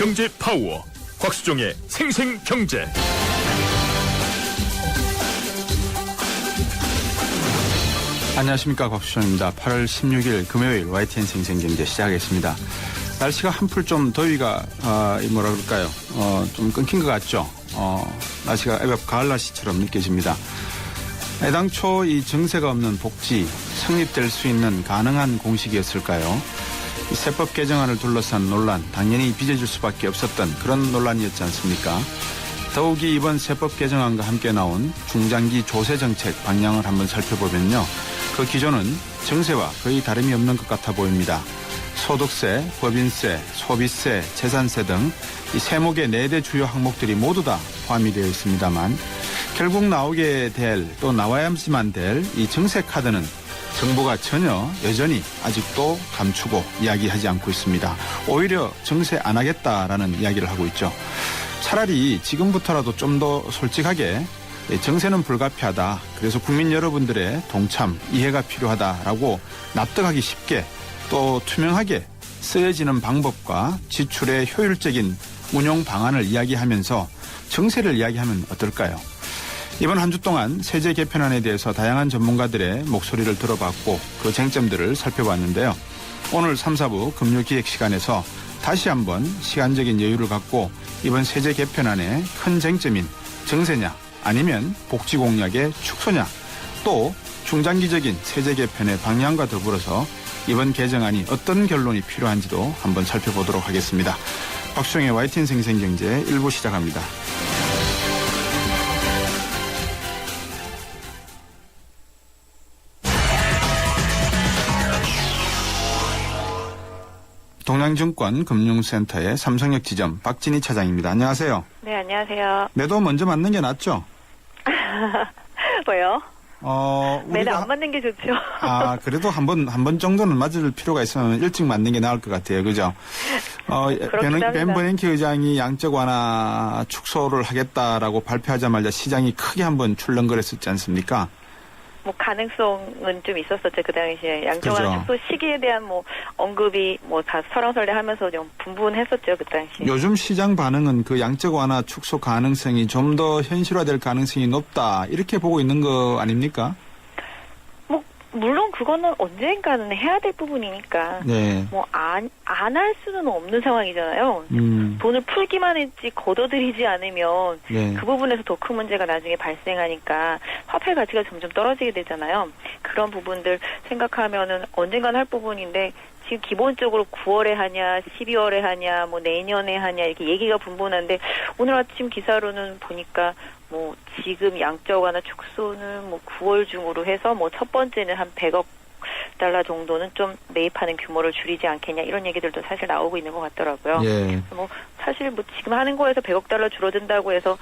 경제 파워 곽수종의 생생경제. 안녕하십니까, 곽수종입니다. 8월 16일 금요일 YTN 생생경제 시작하겠습니다. 날씨가 한풀 좀 더위가 뭐라 그럴까요? 좀 끊긴 것 같죠. 날씨가 애밥 가을 날씨처럼 느껴집니다. 애당초 이 정세가 없는 복지 성립될 수 있는 가능한 공식이었을까요? 이 세법 개정안을 둘러싼 논란, 당연히 빚어줄 수밖에 없었던 그런 논란이었지 않습니까? 더욱이 이번 세법 개정안과 함께 나온 중장기 조세 정책 방향을 한번 살펴보면요, 그 기조는 정세와 거의 다름이 없는 것 같아 보입니다. 소득세, 법인세, 소비세, 재산세 등 이 세목의 4대 주요 항목들이 모두 다 포함이 되어 있습니다만, 결국 나오게 될, 또 나와야지만 될 이 정세 카드는 정부가 전혀 여전히 아직도 감추고 이야기하지 않고 있습니다. 오히려 정세 안 하겠다라는 이야기를 하고 있죠. 차라리 지금부터라도 좀 더 솔직하게 정세는 불가피하다, 그래서 국민 여러분들의 동참, 이해가 필요하다라고 납득하기 쉽게 또 투명하게 쓰여지는 방법과 지출의 효율적인 운용 방안을 이야기하면서 정세를 이야기하면 어떨까요? 이번 한 주 동안 세제 개편안에 대해서 다양한 전문가들의 목소리를 들어봤고 그 쟁점들을 살펴봤는데요. 오늘 3, 4부 금요기획 시간에서 다시 한번 시간적인 여유를 갖고 이번 세제 개편안의 큰 쟁점인 정세냐 아니면 복지 공약의 축소냐, 또 중장기적인 세제 개편의 방향과 더불어서 이번 개정안이 어떤 결론이 필요한지도 한번 살펴보도록 하겠습니다. 박수종의 YTN 생생경제 1부 시작합니다. 동양증권 금융센터의 삼성역 지점 박진희 차장입니다. 안녕하세요. 네, 안녕하세요. 매도 먼저 맞는 게 낫죠? 왜요? 매도 우리가 안 맞는 게 좋죠. 그래도 한 번 정도는 맞을 필요가 있으면 일찍 맞는 게 나을 것 같아요. 그죠? 벤 버냉키 의장이 양적 완화 축소를 하겠다라고 발표하자마자 시장이 크게 한번 출렁거렸었지 않습니까? 뭐 가능성은 좀 있었었죠. 그 당시에 양적 완화 그죠. 축소 시기에 대한 뭐 언급이 뭐 다 설왕설래하면서 좀 분분했었죠. 그 당시. 요즘 시장 반응은 그 양적 완화 축소 가능성이 좀 더 현실화될 가능성이 높다, 이렇게 보고 있는 거 아닙니까? 뭐 물론 그거는 언젠가는 해야 될 부분이니까. 네. 뭐 안 할 수는 없는 상황이잖아요. 돈을 풀기만 했지 걷어들이지 않으면 네. 그 부분에서 더 큰 문제가 나중에 발생하니까 화폐 가치가 점점 떨어지게 되잖아요. 그런 부분들 생각하면은 언젠간 할 부분인데 지금 기본적으로 9월에 하냐, 12월에 하냐, 뭐 내년에 하냐 이렇게 얘기가 분분한데 오늘 아침 기사로는 보니까 뭐 지금 양적 완화 축소는 뭐 9월 중으로 해서 뭐 첫 번째는 한 100억 달러 정도는 좀 매입하는 규모를 줄이지 않겠냐 이런 얘기들도 사실 나오고 있는 것 같더라고요. 예. 뭐 사실 뭐 지금 하는 거에서 100억 달러 줄어든다고 해서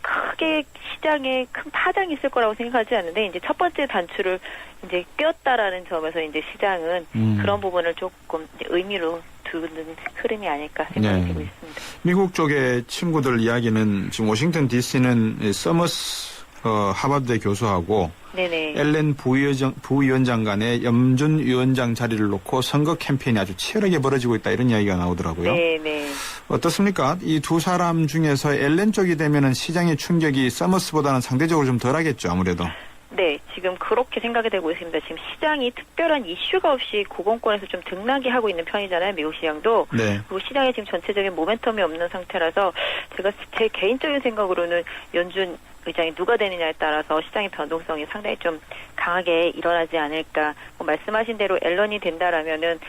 크게 시장에 큰 파장이 있을 거라고 생각하지 않는데 이제 첫 번째 단추를 이제 꿰었다라는 점에서 이제 시장은 그런 부분을 조금 이제 의미로 두는 흐름이 아닐까 생각이 네. 되고 있습니다. 미국 쪽의 친구들 이야기는 지금 워싱턴 DC는 서머스 하버드대 교수하고 네네. 엘렌 부위원장 간의 염준 위원장 자리를 놓고 선거 캠페인이 아주 치열하게 벌어지고 있다, 이런 이야기가 나오더라고요. 네네. 어떻습니까? 이 두 사람 중에서 엘렌 쪽이 되면은 시장의 충격이 서머스보다는 상대적으로 좀 덜하겠죠, 아무래도. 네, 지금 그렇게 생각이 되고 있습니다. 지금 시장이 특별한 이슈가 없이 고공권에서 좀 등락이 하고 있는 편이잖아요, 미국 시장도. 네. 그리고 시장에 지금 전체적인 모멘텀이 없는 상태라서 제가 제 개인적인 생각으로는 연준 의장이 누가 되느냐에 따라서 시장의 변동성이 상당히 좀 강하게 일어나지 않을까. 뭐 말씀하신 대로 앨런이 된다라면은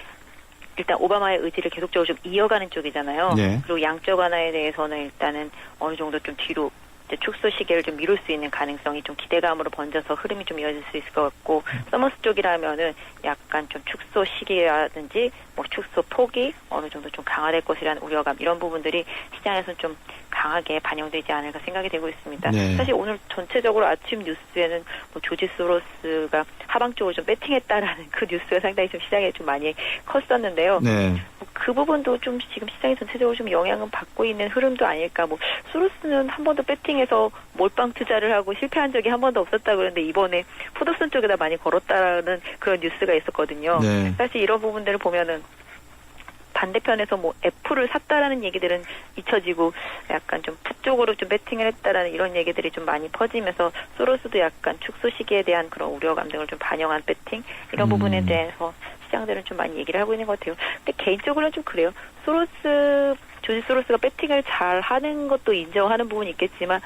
일단 오바마의 의지를 계속적으로 좀 이어가는 쪽이잖아요. 네. 그리고 양적 완화에 대해서는 일단은 어느 정도 좀 뒤로 이제 축소 시기를 좀 미룰 수 있는 가능성이 좀 기대감으로 번져서 흐름이 좀 이어질 수 있을 것 같고, 서머스 쪽이라면은 약간 좀 축소 시기라든지 뭐 축소 폭이 어느 정도 좀 강화될 것이라는 우려감, 이런 부분들이 시장에서는 좀 강하게 반영되지 않을까 생각이 되고 있습니다. 네. 사실 오늘 전체적으로 아침 뉴스에는 뭐 조지 소로스가 하방 쪽으로 좀 배팅했다라는 그 뉴스가 상당히 좀 시장에 좀 많이 컸었는데요. 네. 그 부분도 좀 지금 시장이 전체적으로 좀 영향은 받고 있는 흐름도 아닐까. 뭐 소로스는 한 번도 배팅해서 몰빵 투자를 하고 실패한 적이 한 번도 없었다 그러는데 이번에 푸드슨 쪽에다 많이 걸었다는 그런 뉴스가 있었거든요. 네. 사실 이런 부분들을 보면은 반대편에서 뭐 애플을 샀다라는 얘기들은 잊혀지고 약간 좀 풋 쪽으로 좀 배팅을 했다라는 이런 얘기들이 좀 많이 퍼지면서 소로스도 약간 축소 시기에 대한 그런 우려감 등을 좀 반영한 배팅 이런 부분에 대해서 시장들은 좀 많이 얘기를 하고 있는 것 같아요. 근데 개인적으로는 좀 그래요. 조지 소로스가 배팅을 잘 하는 것도 인정하는 부분이 있겠지만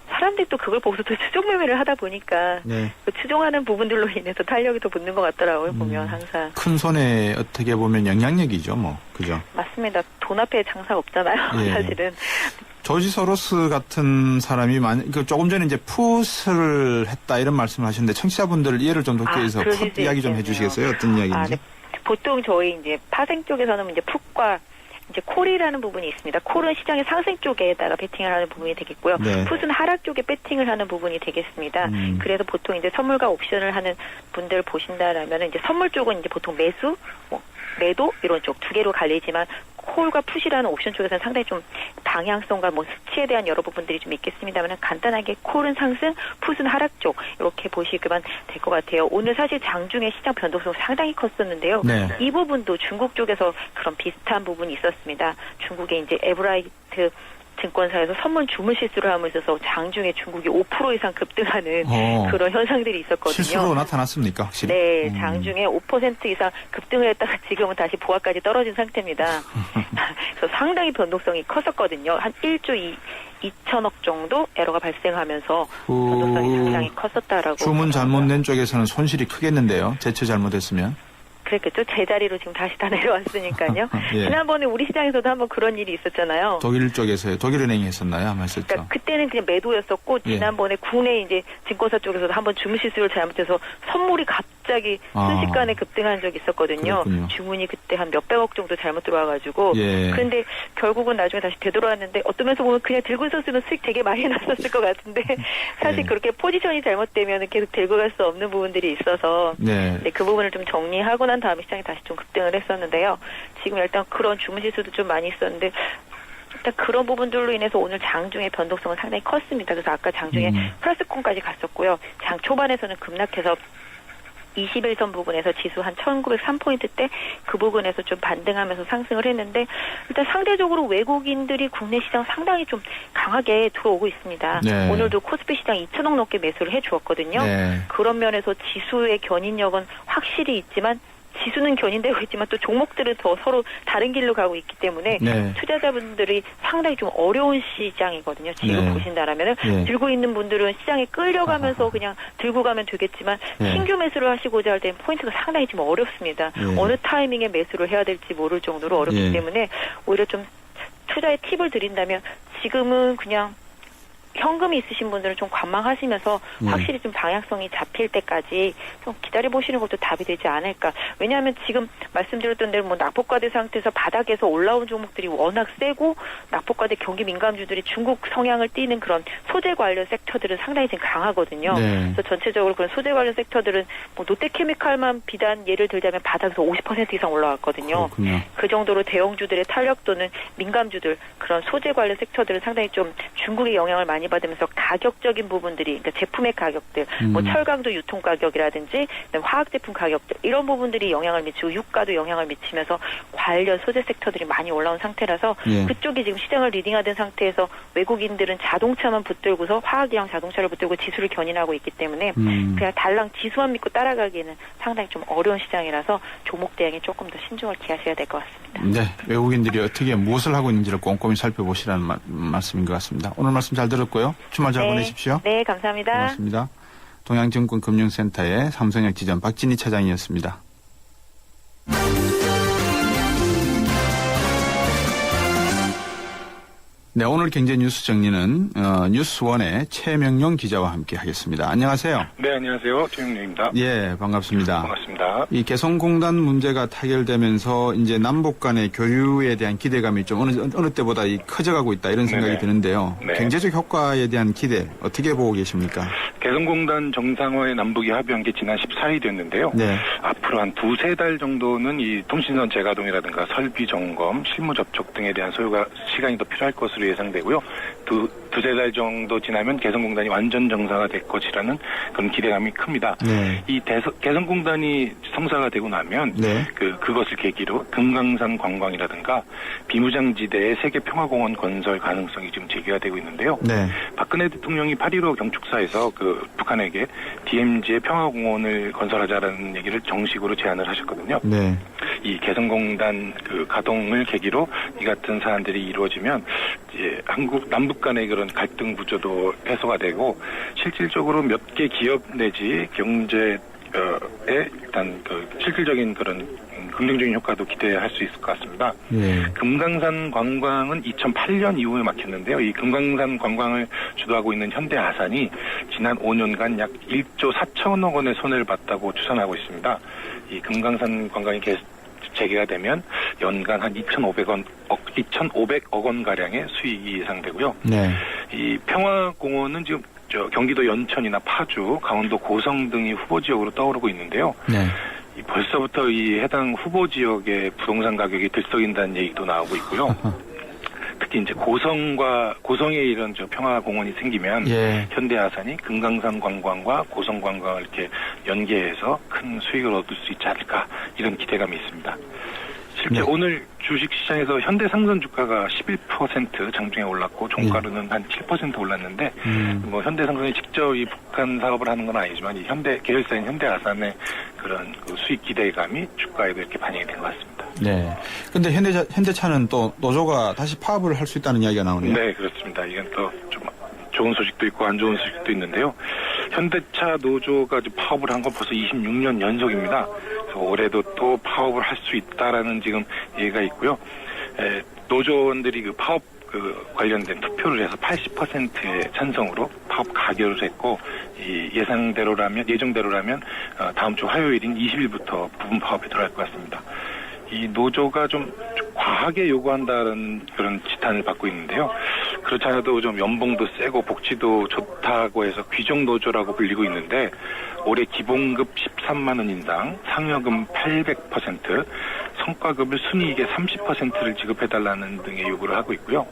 사람들이 또 그걸 보고서 또 추종 매매를 하다 보니까 네. 그 추종하는 부분들로 인해서 탄력이 더 붙는 것 같더라고요. 보면 항상. 큰 손에 어떻게 보면 영향력이죠, 뭐. 그죠? 맞습니다. 돈 앞에 장사가 없잖아요. 예. 사실은. 조지 소로스 같은 사람이 조금 전에 이제 풋을 했다 이런 말씀을 하셨는데 청취자분들 이해를 좀 돕기 위해서 그러실 풋 수 이야기 좀 있겠네요. 해주시겠어요? 어떤 이야기인지? 네. 보통 저희 이제 파생 쪽에서는 이제 풋과 이제 콜이라는 부분이 있습니다. 콜은 시장의 상승 쪽에다가 배팅을 하는 부분이 되겠고요. 네. 풋은 하락 쪽에 배팅을 하는 부분이 되겠습니다. 그래서 보통 이제 선물과 옵션을 하는 분들 보신다라면 이제 선물 쪽은 이제 보통 매수, 매도 이런 쪽 두 개로 갈리지만 콜과 풋이라는 옵션 쪽에서는 상당히 좀 방향성과 뭐 수치에 대한 여러 부분들이 좀 있겠습니다만 간단하게 콜은 상승, 풋은 하락 쪽 이렇게 보시면 될 것 같아요. 오늘 사실 장중에 시장 변동성 상당히 컸었는데요. 네. 이 부분도 중국 쪽에서 그런 비슷한 부분이 있었습니다. 중국의 이제 에브라이트 증권사에서 선물 주문 실수를 함으로 있어서 장중에 중국이 5% 이상 급등하는 그런 현상들이 있었거든요. 실수로 나타났습니까, 확실히? 네, 장중에 5% 이상 급등을 했다가 지금은 다시 보합까지 떨어진 상태입니다. 그래서 상당히 변동성이 컸었거든요. 한 1조 2천억 정도 에러가 발생하면서 변동성이 상당히 컸었다라고. 주문 잘못 낸 쪽에서는 손실이 크겠는데요. 제초 잘못했으면. 그랬겠죠. 제자리로 지금 다시 다 내려왔으니까요. 예. 지난번에 우리 시장에서도 한번 그런 일이 있었잖아요. 독일 쪽에서요. 독일은행이 했었나요? 아마 했었죠. 그러니까 그때는 그냥 매도였었고 예. 지난번에 국내 이제 증권사 쪽에서도 한번 주문 실수를 잘못해서 선물이 갑자기 순식간에 급등한 적이 있었거든요. 그렇군요. 주문이 그때 한 몇백억 정도 잘못 들어와가지고 예. 그런데 결국은 나중에 다시 되돌아왔는데 어떤 면에서 보면 그냥 들고 있었으면 수익 되게 많이 났었을 것 같은데 사실 예. 그렇게 포지션이 잘못되면 계속 들고 갈 수 없는 부분들이 있어서 네. 네, 그 부분을 좀 정리하고 난 다음에 시장이 다시 좀 급등을 했었는데요. 지금 일단 그런 주문 실수도 좀 많이 있었는데 일단 그런 부분들로 인해서 오늘 장중에 변동성은 상당히 컸습니다. 그래서 아까 장중에 플러스권까지 갔었고요. 장 초반에서는 급락해서 21선 부분에서 지수 한 1903포인트대 그 부분에서 좀 반등하면서 상승을 했는데 일단 상대적으로 외국인들이 국내 시장 상당히 좀 강하게 들어오고 있습니다. 네. 오늘도 코스피 시장 2천억 넘게 매수를 해주었거든요. 네. 그런 면에서 지수의 견인력은 확실히 있지만 지수는 견인되고 있지만 또 종목들은 더 서로 다른 길로 가고 있기 때문에 네. 투자자분들이 상당히 좀 어려운 시장이거든요. 지금 네. 보신다라면은 네. 들고 있는 분들은 시장에 끌려가면서 그냥 들고 가면 되겠지만 네. 신규 매수를 하시고자 할 때 포인트가 상당히 좀 어렵습니다. 네. 어느 타이밍에 매수를 해야 될지 모를 정도로 어렵기 네. 때문에 오히려 좀 투자의 팁을 드린다면 지금은 그냥 현금이 있으신 분들은 좀 관망하시면서 확실히 좀 방향성이 잡힐 때까지 좀 기다려보시는 것도 답이 되지 않을까. 왜냐하면 지금 말씀드렸던 대로 뭐 낙폭과대 상태에서 바닥에서 올라온 종목들이 워낙 세고 낙폭과대 경기 민감주들이 중국 성향을 띠는 그런 소재 관련 섹터들은 상당히 지금 강하거든요. 네. 그래서 전체적으로 그런 소재 관련 섹터들은 뭐 롯데케미칼만 비단 예를 들자면 바닥에서 50% 이상 올라왔거든요. 그렇군요. 그 정도로 대형주들의 탄력도는 민감주들 그런 소재 관련 섹터들은 상당히 좀 중국의 영향을 많이 받으면서 가격적인 부분들이 그러니까 제품의 가격들 뭐 철강도 유통 가격이라든지 화학 제품 가격들 이런 부분들이 영향을 미치고 유가도 영향을 미치면서 관련 소재 섹터들이 많이 올라온 상태라서 예. 그쪽이 지금 시장을 리딩하던 상태에서 외국인들은 자동차만 붙들고서 화학이랑 자동차를 붙들고 지수를 견인하고 있기 때문에 그냥 달랑 지수만 믿고 따라가기에는 상당히 좀 어려운 시장이라서 종목 대응에 조금 더 신중을 기하셔야 될 것 같습니다. 네, 외국인들이 어떻게 무엇을 하고 있는지를 꼼꼼히 살펴보시라는 말씀인 것 같습니다. 오늘 말씀 잘 들었고요. 주말 잘 보내십시오. 네, 감사합니다. 고맙습니다. 동양증권금융센터의 삼성역 지점 박진희 차장이었습니다. 네, 오늘 경제 뉴스 정리는 뉴스원의 최명용 기자와 함께 하겠습니다. 안녕하세요. 네, 안녕하세요. 최영룡입니다. 예, 반갑습니다. 반갑습니다. 이 개성공단 문제가 타결되면서 이제 남북 간의 교류에 대한 기대감이 좀 어느 때보다 커져가고 있다 이런 생각이 네네. 드는데요. 네. 경제적 효과에 대한 기대 어떻게 보고 계십니까? 개성공단 정상화에 남북이 합의한 게 지난 14일이었는데요. 네. 앞으로 한 두세 달 정도는 이 통신선 재가동이라든가 설비 점검, 실무 접촉 등에 대한 소요가 시간이 더 필요할 것으로 것으로 예상되고요. 두세 달 정도 지나면 개성공단이 완전 정상화 될 것이라는 그런 기대감이 큽니다. 네. 이 개성공단이 성사가 되고 나면 네. 그것을 계기로 금강산 관광이라든가 비무장지대의 세계평화공원 건설 가능성이 지금 제기가 되고 있는데요. 네. 박근혜 대통령이 8.15 경축사에서 북한에게 DMZ의 평화공원을 건설하자라는 얘기를 정식으로 제안을 하셨거든요. 네. 이 개성공단 가동을 계기로 이 같은 사안들이 이루어지면 이제 남북 간의 그런 갈등 구조도 해소가 되고 실질적으로 몇 개 기업 내지 경제에 일단 실질적인 그런 긍정적인 효과도 기대할 수 있을 것 같습니다. 네. 금강산 관광은 2008년 이후에 막혔는데요. 이 금강산 관광을 주도하고 있는 현대아산이 지난 5년간 약 1조 4천억 원의 손해를 봤다고 추산하고 있습니다. 이 금강산 관광이 재개가 되면 연간 한 2,500억 원 가량의 수익이 예상되고요. 네. 이 평화공원은 지금 경기도 연천이나 파주, 강원도 고성 등이 후보 지역으로 떠오르고 있는데요. 네. 벌써부터 이 해당 후보 지역의 부동산 가격이 들썩인다는 얘기도 나오고 있고요. 특히 이제 고성에 이런 평화공원이 생기면 예. 현대아산이 금강산 관광과 고성 관광을 이렇게 연계해서 큰 수익을 얻을 수 있지 않을까 이런 기대감이 있습니다. 실제 네. 오늘 주식시장에서 현대상선 주가가 11% 장중에 올랐고 종가로는 한 7% 올랐는데 뭐 현대상선이 직접 이 북한 사업을 하는 건 아니지만 이 계열사인 현대아산의 그런 수익 기대감이 주가에도 이렇게 반영이 된 것 같습니다. 네. 근데 현대차는 또 노조가 다시 파업을 할 수 있다는 이야기가 나오네요. 네, 그렇습니다. 이건 또 좀 좋은 소식도 있고 안 좋은 소식도 있는데요. 현대차 노조가 파업을 한 건 벌써 26년 연속입니다. 그래서 올해도 또 파업을 할 수 있다라는 지금 얘기가 있고요. 노조원들이 파업 관련된 투표를 해서 80%의 찬성으로 파업 가결을 했고 예정대로라면 다음 주 화요일인 20일부터 부분 파업에 들어갈 것 같습니다. 이 노조가 좀 과하게 요구한다는 그런 지탄을 받고 있는데요. 그렇지 않아도 좀 연봉도 세고 복지도 좋다고 해서 귀족 노조라고 불리고 있는데 올해 기본급 13만 원 인상, 상여금 800%, 성과급을 순이익의 30%를 지급해달라는 등의 요구를 하고 있고요.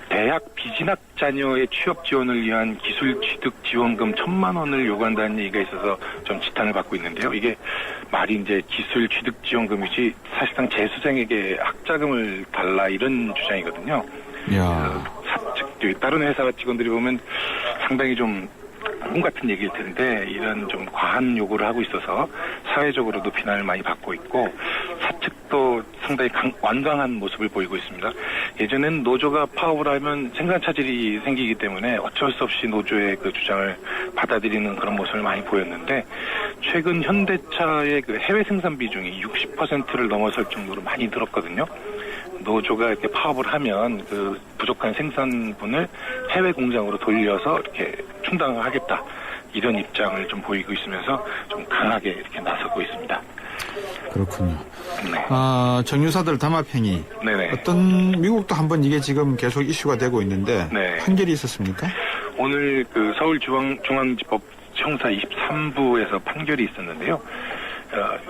대학 비진학 자녀의 취업 지원을 위한 기술 취득 지원금 1,000만 원을 요구한다는 얘기가 있어서 좀 지탄을 받고 있는데요. 이게 말이 이제 기술 취득 지원금이지 사실상 재수생에게 학자금을 달라 이런 주장이거든요. 다른 회사 직원들이 보면 상당히 좀 꿈 같은 얘기일 텐데 이런 좀 과한 요구를 하고 있어서 사회적으로도 비난을 많이 받고 있고 사측도 상당히 완강한 모습을 보이고 있습니다. 예전엔 노조가 파업을 하면 생산 차질이 생기기 때문에 어쩔 수 없이 노조의 그 주장을 받아들이는 그런 모습을 많이 보였는데 최근 현대차의 그 해외 생산 비중이 60%를 넘어설 정도로 많이 늘었거든요. 노조가 이렇게 파업을 하면 그 부족한 생산분을 해외 공장으로 돌려서 이렇게 충당하겠다 이런 입장을 좀 보이고 있으면서 좀 강하게 이렇게 나서고 있습니다. 그렇군요. 네. 정유사들 담합행위. 네네. 미국도 한번 이게 지금 계속 이슈가 되고 있는데 네. 판결이 있었습니까? 오늘 서울중앙지법 형사 23부에서 판결이 있었는데요.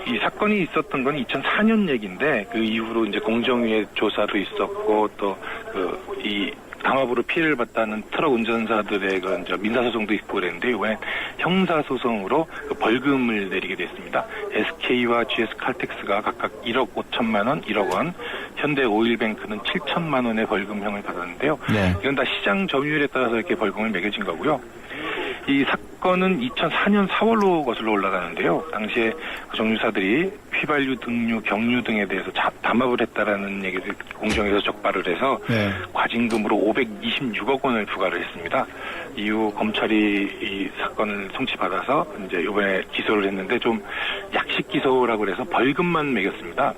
이 사건이 있었던 건 2004년 얘기인데 그 이후로 이제 공정위의 조사도 있었고 또 이 담합으로 피해를 봤다는 트럭 운전사들의 그런 민사소송도 있고 그랬는데 이번엔 형사소송으로 벌금을 내리게 됐습니다. SK와 GS 칼텍스가 각각 1억 5천만 원, 1억 원, 현대 오일뱅크는 7천만 원의 벌금형을 받았는데요. 네. 이건 다 시장 점유율에 따라서 이렇게 벌금을 매겨진 거고요. 이 사건은 2004년 4월로 거슬러 올라가는데요. 당시에 그 정유사들이 휘발유, 등유, 경유 등에 대해서 담합을 했다라는 얘기를 공정에서 적발을 해서 네. 과징금으로 526억 원을 부과를 했습니다. 이후 검찰이 이 사건을 송치받아서 이제 이번에 기소를 했는데 좀 약식 기소라고 그래서 벌금만 매겼습니다.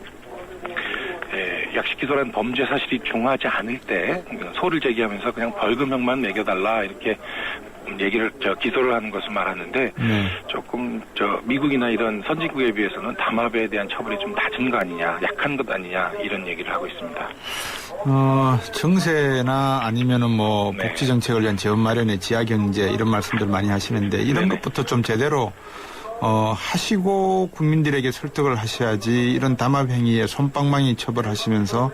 약식 기소란 범죄 사실이 중하지 않을 때 소를 제기하면서 그냥 벌금형만 매겨달라 이렇게 얘기를 기소를 하는 것을 말하는데 조금 미국이나 이런 선진국에 비해서는 담합에 대한 처벌이 좀 낮은 거 아니냐, 약한 것 아니냐 이런 얘기를 하고 있습니다. 정세나 아니면은 네. 복지 정책을 위한 재원 마련의 지하 경제 이런 말씀들 많이 하시는데 이런 네네. 것부터 좀 제대로 하시고 국민들에게 설득을 하셔야지 이런 담합행위에 솜방망이 처벌하시면서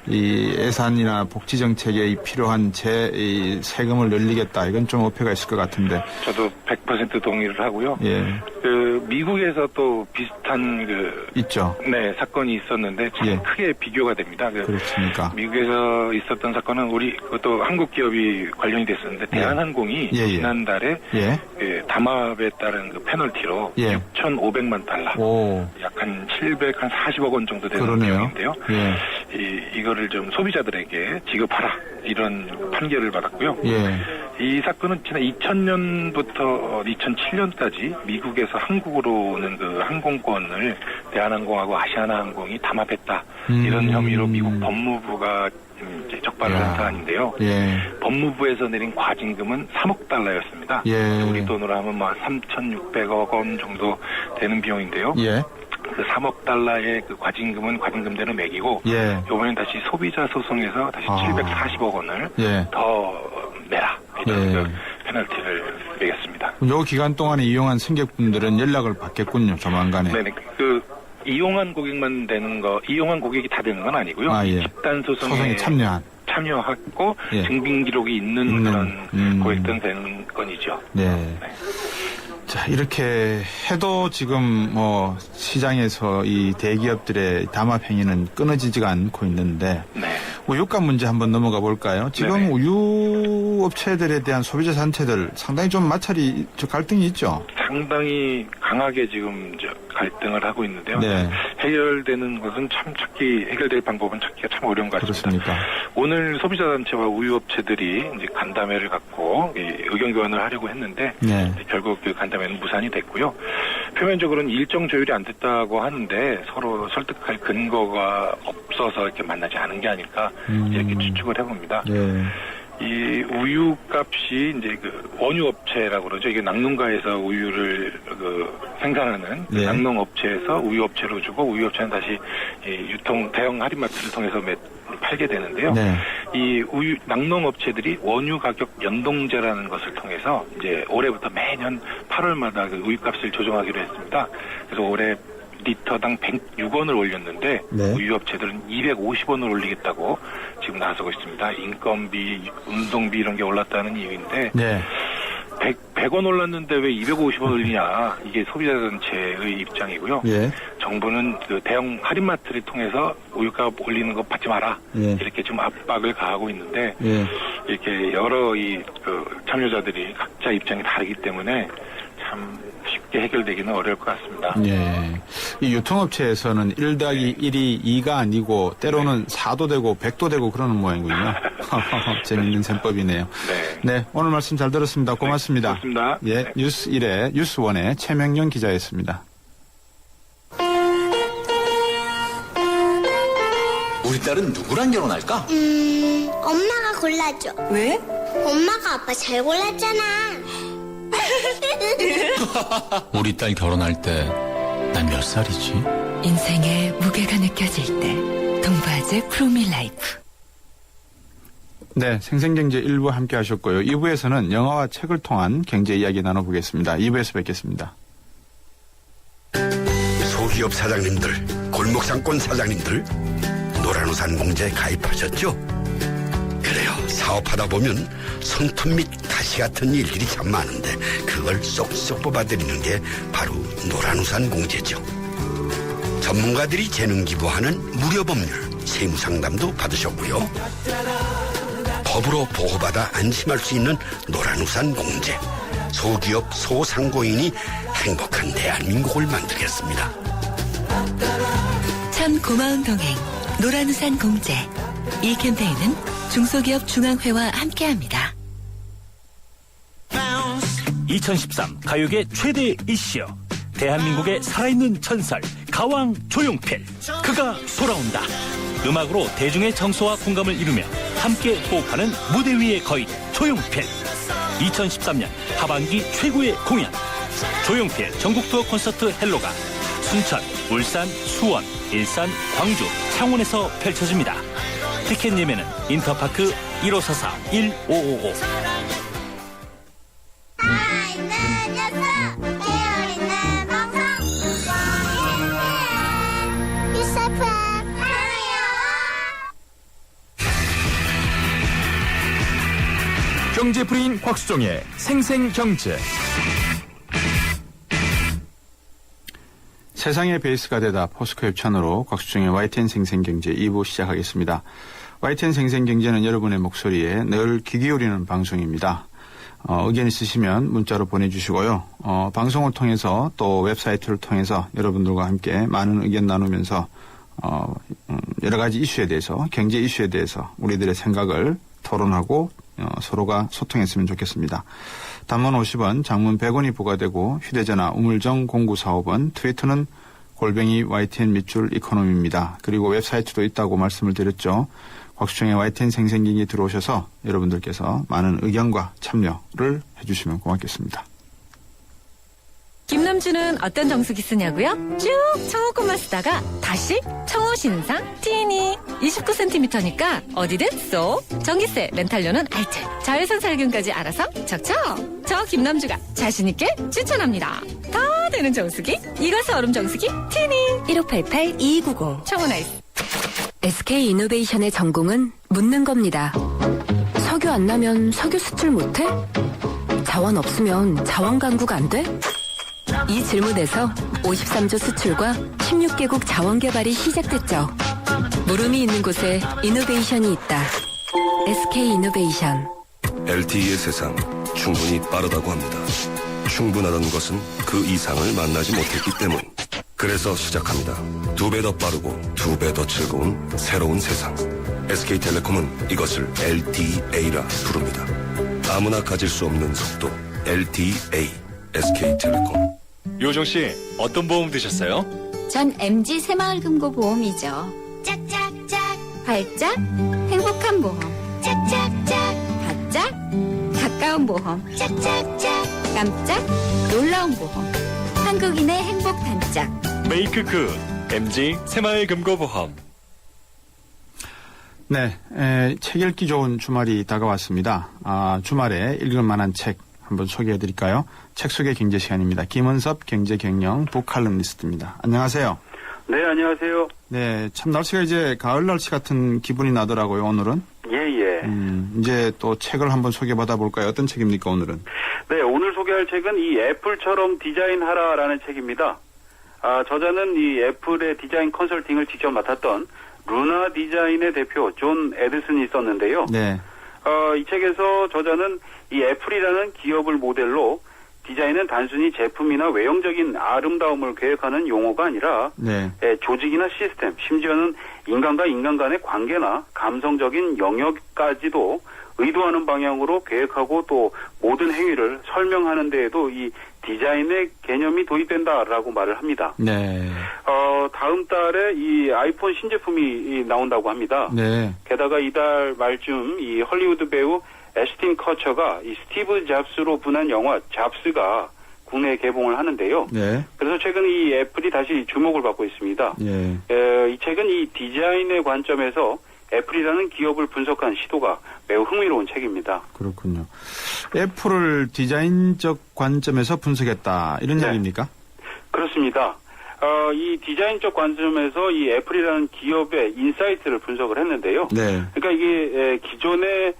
이 예산이나 복지 정책에 필요한 이 세금을 늘리겠다. 이건 좀 어폐가 있을 것 같은데. 저도 100% 동의를 하고요. 예. 미국에서 또 비슷한 있죠. 네, 사건이 있었는데 참 예. 크게 비교가 됩니다. 그렇습니까? 미국에서 있었던 사건은 그것도 한국 기업이 관련이 됐었는데 대한항공이 지난달에 담합에 따른 페널티로 6,500만 달러, 약 한 740억 원 정도 되는 비용인데요. 이거를 좀 소비자들에게 지급하라 이런 판결을 받았고요. 이 사건은 지난 2000년부터 2007년까지 미국에서 한국으로 오는 항공권을 대한항공하고 아시아나항공이 담합했다 이런 혐의로 미국 법무부가 이제 적발을 한 사안인데요. 법무부에서 내린 과징금은 3억 달러였습니다. 우리 돈으로 하면 3,600억 원 정도 되는 비용인데요. 그 3억 달러의 과징금은 과징금대로 매기고 이번엔 다시 소비자 소송에서 다시 740억 원을 더 내라 이런 페널티를 매겼습니다. 요 기간 동안에 이용한 승객분들은 연락을 받겠군요. 조만간에. 네네. 이용한 고객만 되는 이용한 고객이 다 되는 건 아니고요. 집단 소송에 참여하고 증빙 기록이 있는 그런 고객들은 되는 건이죠. 네. 자, 이렇게 해도 지금 시장에서 이 대기업들의 담합 행위는 끊어지지가 않고 있는데 우유값 문제 한번 넘어가 볼까요? 지금 우유 업체들에 대한 소비자 단체들 상당히 좀 마찰이 갈등이 있죠. 상당히 강하게 지금 갈등을 하고 있는데요. 해결되는 것은 해결될 방법은 찾기가 참 어려운 것 같습니다. 그렇습니까? 오늘 소비자 단체와 우유 업체들이 이제 간담회를 갖고 의견 교환을 하려고 했는데 결국 그 간담회는 무산이 됐고요. 표면적으로는 일정 조율이 안 됐다고 하는데 서로 설득할 근거가 없어서 이렇게 만나지 않은 게 아닐까 이렇게 추측을 해봅니다. 이 우유 값이 이제 원유 업체라고 그러죠. 이게 낙농가에서 우유를 생산하는 낙농 업체에서 우유 업체로 주고 우유 업체는 다시 대형 할인마트를 통해서 팔게 되는데요. 이 낙농 업체들이 원유 가격 연동제라는 것을 통해서 이제 올해부터 매년 8월마다 우유 값을 조정하기로 했습니다. 그래서 올해 리터당 106원을 올렸는데 우유 업체들은 250원을 올리겠다고 지금 나서고 있습니다. 인건비, 운송비 이런 게 올랐다는 이유인데 100원 올랐는데 왜 250원 올리냐 이게 소비자단체의 입장이고요. 정부는 대형 할인마트를 통해서 우유값 올리는 거 받지 마라 이렇게 좀 압박을 가하고 있는데 이렇게 여러 참여자들이 각자 입장이 다르기 때문에 참 쉽게 해결되기는 어려울 것 같습니다. 이 유통업체에서는 1+1이 2가 아니고 때로는 4도 되고 100도 되고 그러는 모양이군요. 재밌는 셈법이네요. 오늘 말씀 잘 들었습니다. 고맙습니다. 고맙습니다. 뉴스 1의 뉴스원의 최명영 기자였습니다. 우리 딸은 누구랑 결혼할까? 엄마가 골라줘. 왜? 엄마가 아빠 잘 골랐잖아. 우리 딸 결혼할 때 난 몇 살이지? 인생의 무게가 느껴질 때 동바제 프로밀라이프. 생생경제 1부 함께 하셨고요. 2부에서는 영화와 책을 통한 경제 이야기 나눠보겠습니다. 2부에서 뵙겠습니다. 소기업 사장님들, 골목상권 사장님들, 노란우산 공제에 가입하셨죠? 그래요. 사업하다 보면 손톱 및 가시 같은 일들이 참 많은데 그걸 쏙쏙 뽑아드리는 게 바로 노란우산 공제죠. 전문가들이 재능 기부하는 무료 법률, 세무상담도 받으셨고요. 법으로 보호받아 안심할 수 있는 노란우산 공제. 소기업 소상공인이 행복한 대한민국을 만들겠습니다. 참 고마운 동행 노란우산 공제. 이 캠페인은 중소기업 중앙회와 함께합니다. 2013 가요계 최대 이슈 대한민국의 살아있는 전설 가왕 조용필 그가 돌아온다. 음악으로 대중의 정서와 공감을 이루며 함께 호흡하는 무대 위의 거인 조용필. 2013년 하반기 최고의 공연 조용필 전국 투어 콘서트 헬로가 순천, 울산, 수원, 일산, 광주, 창원에서 펼쳐집니다. 티켓 예매는 인터파크 1544-1555. 경제프리인 곽수종의 생생경제. 세상의 베이스가 되다 포스코 협찬으로 곽수종의 YTN 생생경제 2부 시작하겠습니다. YTN 생생경제는 여러분의 목소리에 늘 귀 기울이는 방송입니다. 의견 있으시면 문자로 보내주시고요. 방송을 통해서 또 웹사이트를 통해서 여러분들과 함께 많은 의견 나누면서 여러 가지 이슈에 대해서, 경제 이슈에 대해서 우리들의 생각을 토론하고 서로가 소통했으면 좋겠습니다. 단문 50원, 장문 100원이 부과되고 휴대전화 우물정 0945번, 트위터는 골뱅이 YTN 밑줄 이코노미입니다. 그리고 웹사이트도 있다고 말씀을 드렸죠. 곽수종의 YTN 생생경제 들어오셔서 여러분들께서 많은 의견과 참여를 해주시면 고맙겠습니다. 김남주는 어떤 정수기 쓰냐고요? 쭉 청호꽃만 쓰다가 다시 청호신상 티니 29cm니까 어디든 쏙. 전기세, 렌탈료는 알뜰. 자외선 살균까지 알아서 척척. 저 김남주가 자신있게 추천합니다. 다 되는 정수기 이것은 얼음 정수기 티니 1588-2290 청호나이스. SK이노베이션의 전공은 묻는 겁니다. 석유 안 나면 석유 수출 못해? 자원 없으면 자원 강국 안 돼? 이 질문에서 53조 수출과 16개국 자원 개발이 시작됐죠. 물음이 있는 곳에 이노베이션이 있다. SK이노베이션. LTE의 세상 충분히 빠르다고 합니다. 충분하다는 것은 그 이상을 만나지 못했기 때문. 그래서 시작합니다. 2배 더 빠르고 2배 더 즐거운 새로운 세상. SK텔레콤은 이것을 LTE라 부릅니다. 아무나 가질 수 없는 속도 LTE. SK텔레콤. 요정 씨, 어떤 보험 드셨어요? 전 MG 새마을금고보험이죠. 짝짝짝. 발짝 행복한 보험. 짝짝짝. 바짝 가까운 보험. 짝짝짝. 깜짝 놀라운 보험. 한국인의 행복 단짝. 메이크 굿 MG 새마을금고보험. 네, 책 읽기 좋은 주말이 다가왔습니다. 주말에 읽을 만한 책 한번 소개해드릴까요? 책 소개 경제 시간입니다. 김은섭 경제경영 북칼럼니스트입니다. 안녕하세요. 네, 안녕하세요. 네, 참 날씨가 이제 가을 날씨 같은 기분이 나더라고요, 오늘은. 예. 이제 또 책을 한번 소개받아 볼까요? 어떤 책입니까, 오늘은? 네, 오늘 소개할 책은 이 애플처럼 디자인하라라는 책입니다. 저자는 이 애플의 디자인 컨설팅을 직접 맡았던 루나 디자인의 대표 존 에드슨이 썼는데요. 네. 이 책에서 저자는 이 애플이라는 기업을 모델로 디자인은 단순히 제품이나 외형적인 아름다움을 계획하는 용어가 아니라 네. 조직이나 시스템, 심지어는 인간과 인간 간의 관계나 감성적인 영역까지도 의도하는 방향으로 계획하고 또 모든 행위를 설명하는 데에도 이 디자인의 개념이 도입된다라고 말을 합니다. 네. 다음 달에 이 아이폰 신제품이 나온다고 합니다. 네. 게다가 이달 말쯤 이 헐리우드 배우 애스틴 커처가 이 스티브 잡스로 분한 영화 잡스가 국내에 개봉을 하는데요. 네. 그래서 최근 이 애플이 다시 주목을 받고 있습니다. 예. 이 책은 이 디자인의 관점에서 애플이라는 기업을 분석한 시도가 매우 흥미로운 책입니다. 그렇군요. 애플을 디자인적 관점에서 분석했다 이런 네. 이야기입니까? 그렇습니다. 이 디자인적 관점에서 이 애플이라는 기업의 인사이트를 분석을 했는데요. 네. 그러니까 이게 기존의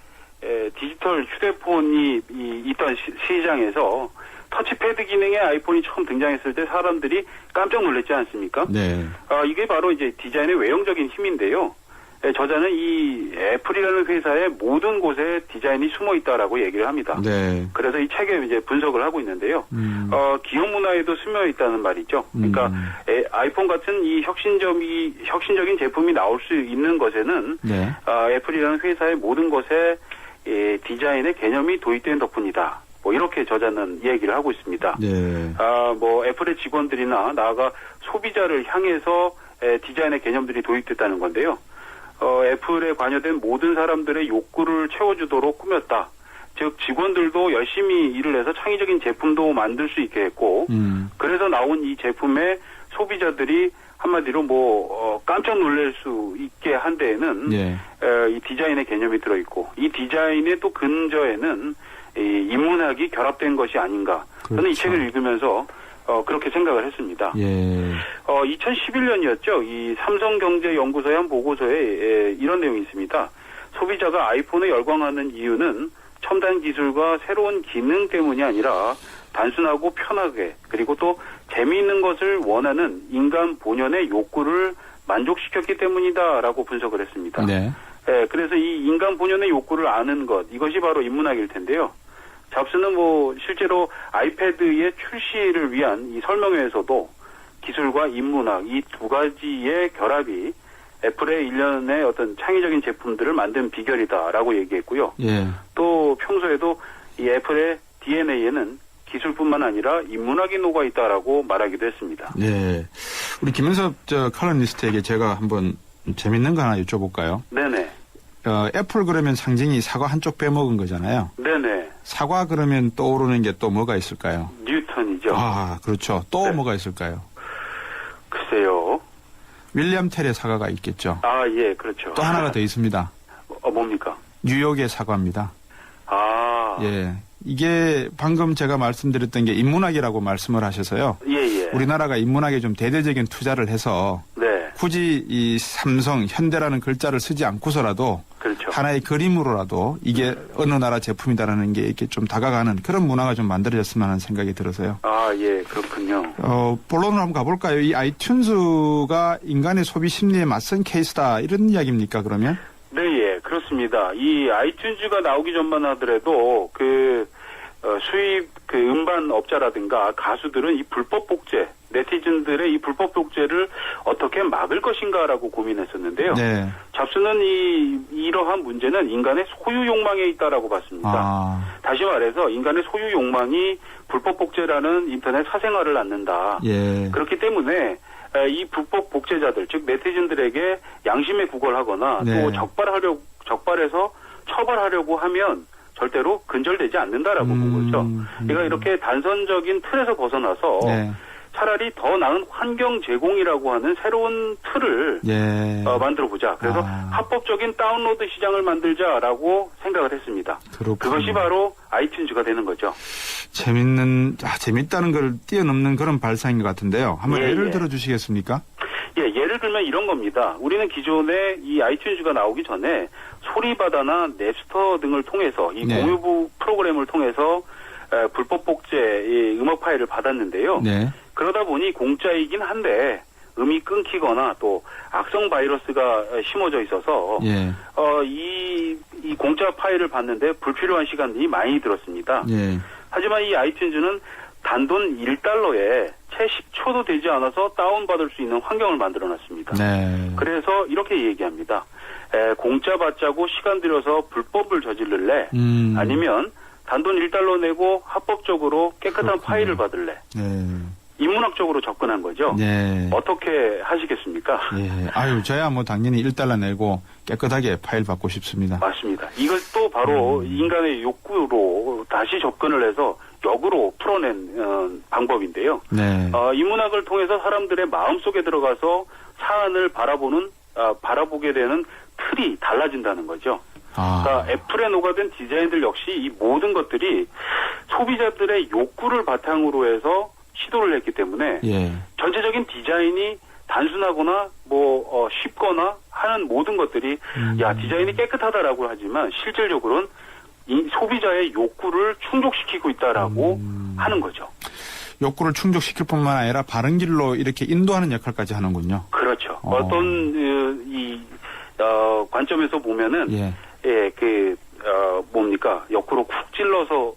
디지털 휴대폰이 있던 시장에서 터치패드 기능의 아이폰이 처음 등장했을 때 사람들이 깜짝 놀랐지 않습니까? 네. 이게 바로 이제 디자인의 외형적인 힘인데요. 저자는 이 애플이라는 회사의 모든 곳에 디자인이 숨어 있다라고 얘기를 합니다. 네. 그래서 이 책에 이제 분석을 하고 있는데요. 기업 문화에도 스며 있다는 말이죠. 그러니까 아이폰 같은 이 혁신적인 제품이 나올 수 있는 것에는 네. 애플이라는 회사의 모든 곳에 디자인의 개념이 도입된 덕분이다. 뭐 이렇게 저자는 얘기를 하고 있습니다. 네. 뭐 애플의 직원들이나 나아가 소비자를 향해서 디자인의 개념들이 도입됐다는 건데요. 애플에 관여된 모든 사람들의 욕구를 채워주도록 꾸몄다. 즉 직원들도 열심히 일을 해서 창의적인 제품도 만들 수 있게 했고 그래서 나온 이 제품에 소비자들이 한마디로 깜짝 놀랄 수 있게 한 데에는 네. 이 디자인의 개념이 들어있고 이 디자인의 또 근저에는 이 인문학이 결합된 것이 아닌가. 그렇죠. 저는 이 책을 읽으면서 그렇게 생각을 했습니다. 예. 2011년이었죠. 이 삼성경제연구소의 한 보고서에 이런 내용이 있습니다. 소비자가 아이폰에 열광하는 이유는 첨단 기술과 새로운 기능 때문이 아니라 단순하고 편하게 그리고 또 재미있는 것을 원하는 인간 본연의 욕구를 만족시켰기 때문이다라고 분석을 했습니다. 네. 예, 그래서 이 인간 본연의 욕구를 아는 것, 이것이 바로 인문학일 텐데요. 잡스는 뭐 실제로 아이패드의 출시를 위한 이 설명회에서도 기술과 인문학 이 두 가지의 결합이 애플의 일련의 어떤 창의적인 제품들을 만든 비결이다라고 얘기했고요. 예. 또 평소에도 이 애플의 DNA에는 기술뿐만 아니라 인문학이 녹아 있다라고 말하기도 했습니다. 네. 우리 김은섭 칼럼니스트에게 제가 한번 재밌는 거 하나 여쭤볼까요? 네네. 애플 그러면 상징이 사과 한쪽 빼먹은 거잖아요. 네네. 사과 그러면 떠오르는 게 또 뭐가 있을까요? 뉴턴이죠. 아, 그렇죠. 또 네. 뭐가 있을까요? 글쎄요. 윌리엄 텔의 사과가 있겠죠. 아, 예, 그렇죠. 또 하나가 더 있습니다. 뭡니까? 뉴욕의 사과입니다. 아. 예. 이게 방금 제가 말씀드렸던 게 인문학이라고 말씀을 하셔서요. 예, 예. 우리나라가 인문학에 좀 대대적인 투자를 해서 네. 굳이 이 삼성, 현대라는 글자를 쓰지 않고서라도 그렇죠. 하나의 그림으로라도 이게 어느 나라 제품이다라는 게 이렇게 좀 다가가는 그런 문화가 좀 만들어졌으면 하는 생각이 들어서요. 아, 예, 그렇군요. 본론으로 한번 가볼까요? 이 아이튠즈가 인간의 소비 심리에 맞선 케이스다 이런 이야기입니까 그러면? 네, 예, 그렇습니다. 이 아이튠즈가 나오기 전만 하더라도 수입 음반 업자라든가 가수들은 이 불법 복제, 네티즌들의 이 불법 복제를 어떻게 막을 것인가라고 고민했었는데요. 네. 잡스는 이러한 문제는 인간의 소유 욕망에 있다라고 봤습니다. 다시 말해서 인간의 소유 욕망이 불법 복제라는 인터넷 사생활을 낳는다. 예. 그렇기 때문에 이 불법 복제자들, 즉 네티즌들에게 양심에 구걸하거나 네. 또 적발해서 처벌하려고 하면 절대로 근절되지 않는다라고 본 거죠. 그러니까 이렇게 단선적인 틀에서 벗어나서 네. 차라리 더 나은 환경 제공이라고 하는 새로운 틀을 예. 만들어 보자. 그래서 합법적인 다운로드 시장을 만들자라고 생각을 했습니다. 그렇군요. 그것이 바로 아이튠즈가 되는 거죠. 재밌다는 걸 뛰어넘는 그런 발상인 것 같은데요. 한번 예, 예를 예. 들어 주시겠습니까? 예, 예를 들면 이런 겁니다. 우리는 기존에 이 아이튠즈가 나오기 전에 소리바다나 넵스터 등을 통해서 이 네. 공유 프로그램을 통해서 불법 복제의 음악 파일을 받았는데요. 네. 그러다 보니 공짜이긴 한데 음이 끊기거나 또 악성 바이러스가 심어져 있어서 예. 이 공짜 파일을 받는데 불필요한 시간이 많이 들었습니다. 예. 하지만 이 아이튠즈는 단돈 1달러에 채 10초도 되지 않아서 다운받을 수 있는 환경을 만들어놨습니다. 네. 그래서 이렇게 얘기합니다. 공짜 받자고 시간 들여서 불법을 저질를래? 아니면 단돈 1달러 내고 합법적으로 깨끗한 그렇군요. 파일을 받을래? 네. 인문학적으로 접근한 거죠. 네. 어떻게 하시겠습니까? 예. 저야 뭐 당연히 1달러 내고 깨끗하게 파일 받고 싶습니다. 맞습니다. 이걸 또 바로 인간의 욕구로 다시 접근을 해서 역으로 풀어낸 방법인데요. 네. 인문학을 통해서 사람들의 마음속에 들어가서 사안을 바라보게 되는 틀이 달라진다는 거죠. 그러니까 애플에 녹아든 디자인들 역시 이 모든 것들이 소비자들의 욕구를 바탕으로 해서 시도를 했기 때문에 예. 전체적인 디자인이 단순하거나 쉽거나 하는 모든 것들이 디자인이 깨끗하다라고 하지만 실질적으로는 이 소비자의 욕구를 충족시키고 있다라고 하는 거죠. 욕구를 충족시킬 뿐만 아니라 바른 길로 이렇게 인도하는 역할까지 하는군요. 그렇죠. 어떤 관점에서 보면은 옆으로 쿡 찔러서